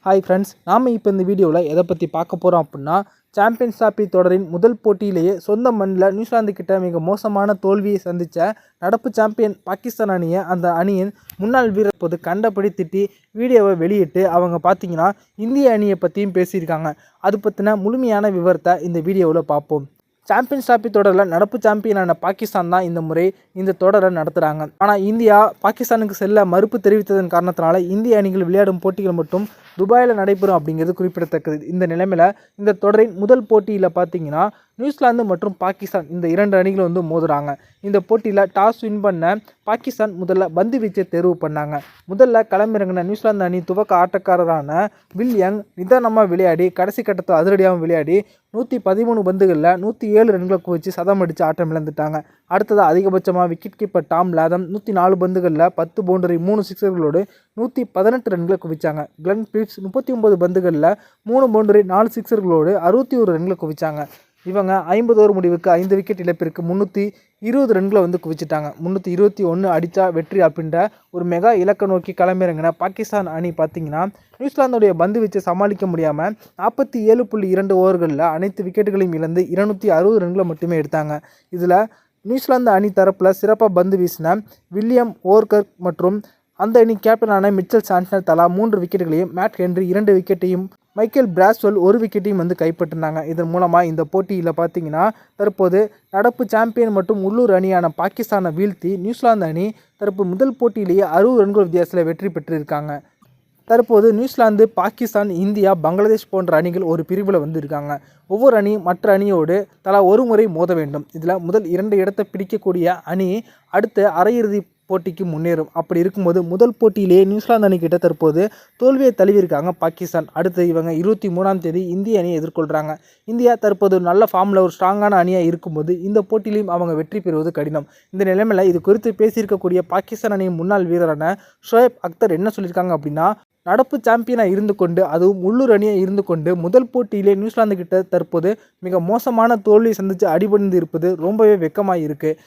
Hi friends, நாம் இப்போ இந்த வீடியோவில் எதை பற்றி பார்க்க போகிறோம் அப்படின்னா, சாம்பியன்ஸ் டிராபி தொடரின் முதல் போட்டியிலேயே சொந்த மண்ணில் நியூசிலாந்து கிட்ட மிக மோசமான தோல்வியை சந்தித்த நடப்பு சாம்பியன் பாகிஸ்தான் அணியை அந்த அணியின் முன்னாள் வீரர் போது கண்டபடி திட்டி வீடியோவை வெளியிட்டு அவங்க பார்த்தீங்கன்னா இந்திய அணியை பற்றியும் பேசியிருக்காங்க. அது பற்றின முழுமையான விவரத்தை இந்த வீடியோவில் பார்ப்போம். சாம்பியன்ஸ் டிராபி தொடரில் நடப்பு சாம்பியனான பாகிஸ்தான் தான் இந்த முறை இந்த தொடரை நடத்துகிறாங்க. ஆனால் இந்தியா பாகிஸ்தானுக்கு செல்ல மறுப்பு தெரிவித்ததன் காரணத்தினால இந்திய அணிகள் விளையாடும் போட்டிகள் மட்டும் துபாயில் நடைபெறும் அப்படிங்கிறது குறிப்பிடத்தக்கது. இந்த நிலைமையில் இந்த தொடரின் முதல் போட்டியில் பார்த்தீங்கன்னா நியூசிலாந்து மற்றும் பாகிஸ்தான் இந்த இரண்டு அணிகள் மோதுறாங்க. இந்த போட்டியில் டாஸ் வின் பண்ண பாகிஸ்தான் முதல்ல பந்து வீச்சை தேர்வு பண்ணாங்க. முதல்ல களமிறங்கின நியூசிலாந்து அணி துவக்க ஆட்டக்காரரான வில் யங் நிதானமாக விளையாடி கடைசி கட்டத்தில் அதிரடியாகவும் விளையாடி 113 பந்துகளில் 107 ரன்களை குவிச்சு சதம் அடித்து ஆட்டம் இழந்துட்டாங்க. அடுத்ததாக அதிகபட்சமாக விக்கெட் கீப்பர் டாம் லாதம் 104 பந்துகளில் 10 பவுண்டரி 3 சிக்ஸர்களோடு 118 ரன்களை குவிச்சாங்க. கிளென் பிரிட்ஸ் 39 பந்துகளில் 3 பவுண்டரி 4 சிக்ஸர்களோடு 61 ரன்களை குவிச்சாங்க. இவங்க 50 ஓவர் முடிவுக்கு 5 விக்கெட் இழப்பிற்கு 320 ரன்களை குவிச்சிட்டாங்க. 321 அடித்தா வெற்றி அப்படின்ற ஒரு மெகா இலக்கை நோக்கி களமிறங்கின பாகிஸ்தான் அணி பார்த்தீங்கன்னா நியூசிலாந்துடைய பந்து வீச்சை சமாளிக்க முடியாமல் 47.2 ஓவர்களில் அனைத்து விக்கெட்டுகளையும் இழந்து 260 ரன்களை மட்டுமே எடுத்தாங்க. இதில் நியூசிலாந்து அணி தரப்பில் சிறப்பாக பந்து வீசின வில்லியம் ஓர்கர்க் மற்றும் அந்த அணி கேப்டனான மிச்சல் சாண்ட்னர் தலா 3 விக்கெட்டுகளையும், மேட் ஹென்றி 2 விக்கெட்டையும், மைக்கேல் பிராஸ்வெல் 1 விக்கெட்டையும் கைப்பற்றினாங்க. இதன் மூலமாக இந்த போட்டியில் பார்த்தீங்கன்னா தற்போது நடப்பு சாம்பியன் மற்றும் உள்ளூர் அணியான பாகிஸ்தானை வீழ்த்தி நியூசிலாந்து அணி தற்போது முதல் போட்டியிலேயே 60 ரன்கள் வித்தியாசத்தில் வெற்றி பெற்றிருக்காங்க. தற்போது நியூசிலாந்து, பாகிஸ்தான், இந்தியா, பங்களாதேஷ் போன்ற அணிகள் ஒரு பிரிவில் இருக்காங்க. ஒவ்வொரு அணியும் மற்ற அணியோடு தலா ஒரு முறை மோத வேண்டும். இதில் முதல் 2 இடத்தை பிடிக்கக்கூடிய அணி அடுத்த அரையிறுதி போட்டிக்கு முன்னேறும். அப்படி இருக்கும்போது முதல் போட்டியிலேயே நியூசிலாந்து அணி கிட்ட தற்போது தோல்வியை தழுவியிருக்காங்க பாகிஸ்தான். அடுத்து இவங்க 23ஆம் தேதி இந்திய அணியை எதிர்கொள்கிறாங்க. இந்தியா தற்போது நல்ல ஃபார்மில் ஒரு ஸ்ட்ராங்கான அணியாக இருக்கும்போது இந்த போட்டியிலையும் அவங்க வெற்றி பெறுவது கடினம். இந்த நிலைமையில் இது குறித்து பேசியிருக்கக்கூடிய பாகிஸ்தான் அணியின் முன்னாள் வீரரான ஷோயப் அக்தர் என்ன சொல்லியிருக்காங்க அப்படின்னா, நடப்பு சாம்பியனாக இருந்து கொண்டு அதுவும் உள்ளூர் அணியாக இருந்து கொண்டு முதல் போட்டியிலே நியூசிலாந்து கிட்ட தற்போது மிக மோசமான தோல்வியை சந்தித்து அடிபணிந்து இருப்பது ரொம்பவே வெக்கமாக இருக்குது.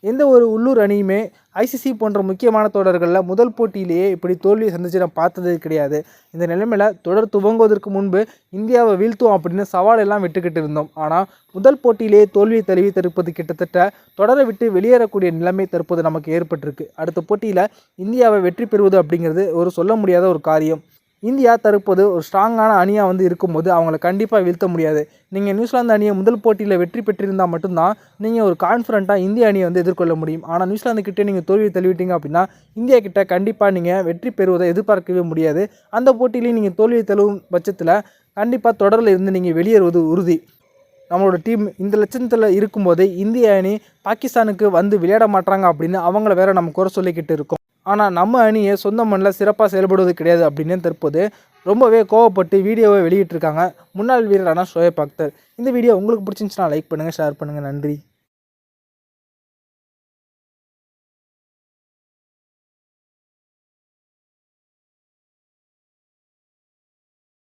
எந்த ஒரு உள்ளூர் அணியுமே ஐசிசி போன்ற முக்கியமான தொடர்களில் முதல் போட்டியிலேயே இப்படி தோல்வியை சந்தித்து நான் பார்த்ததே கிடையாது. இந்த நிலைமையில் தொடர் துவங்குவதற்கு முன்பு இந்தியாவை வீழ்த்துவோம் அப்படின்னு சவாலெல்லாம் விட்டுக்கிட்டு இருந்தோம். ஆனால் முதல் போட்டியிலேயே தோல்வியை தழுவி தடுப்பது கிட்டத்தட்ட தொடரை விட்டு வெளியேறக்கூடிய நிலைமை தற்போது நமக்கு ஏற்பட்டிருக்கு. அடுத்த போட்டியில் இந்தியாவை வெற்றி பெறுவது அப்படிங்கிறது ஒரு சொல்ல முடியாத ஒரு காரியம். இந்தியா தற்போது ஒரு ஸ்ட்ராங்கான அணியாக இருக்கும்போது அவங்கள கண்டிப்பாக வீழ்த்த முடியாது. நீங்கள் நியூசிலாந்து அணியை முதல் போட்டியில் வெற்றி பெற்றிருந்தால் மட்டும்தான் நீங்கள் ஒரு கான்ஃபிடண்ட்டாக இந்திய அணியை எதிர்கொள்ள முடியும். ஆனால் நியூசிலாந்து கிட்டே நீங்கள் தோல்வியை தழுவிட்டீங்க அப்படின்னா இந்தியா கிட்ட கண்டிப்பாக நீங்கள் வெற்றி பெறுவதை எதிர்பார்க்கவே முடியாது. அந்த போட்டியிலையும் நீங்கள் தோல்வியை தழுவும் பட்சத்தில் கண்டிப்பாக தொடரில் இருந்து நீங்கள் வெளியேறுவது உறுதி. நம்மளோட டீம் இந்த லட்சத்தில் இருக்கும்போதே இந்திய அணி பாகிஸ்தானுக்கு விளையாட மாட்டாங்க அப்படின்னு அவங்கள வேற நம்ம குறை சொல்லிக்கிட்டு இருக்கோம். ஆனால் நம்ம அணியை சொந்த மண்ணில் சிறப்பாக செயல்படுவது கிடையாது அப்படின்னு தற்போது ரொம்பவே கோவப்பட்டு வீடியோவை வெளியிட்டிருக்காங்க முன்னாள் வீரரான ஷோயப் அக்தர். இந்த வீடியோ உங்களுக்கு பிடிச்சிருந்துச்சுன்னா லைக் பண்ணுங்கள், ஷேர் பண்ணுங்கள். நன்றி.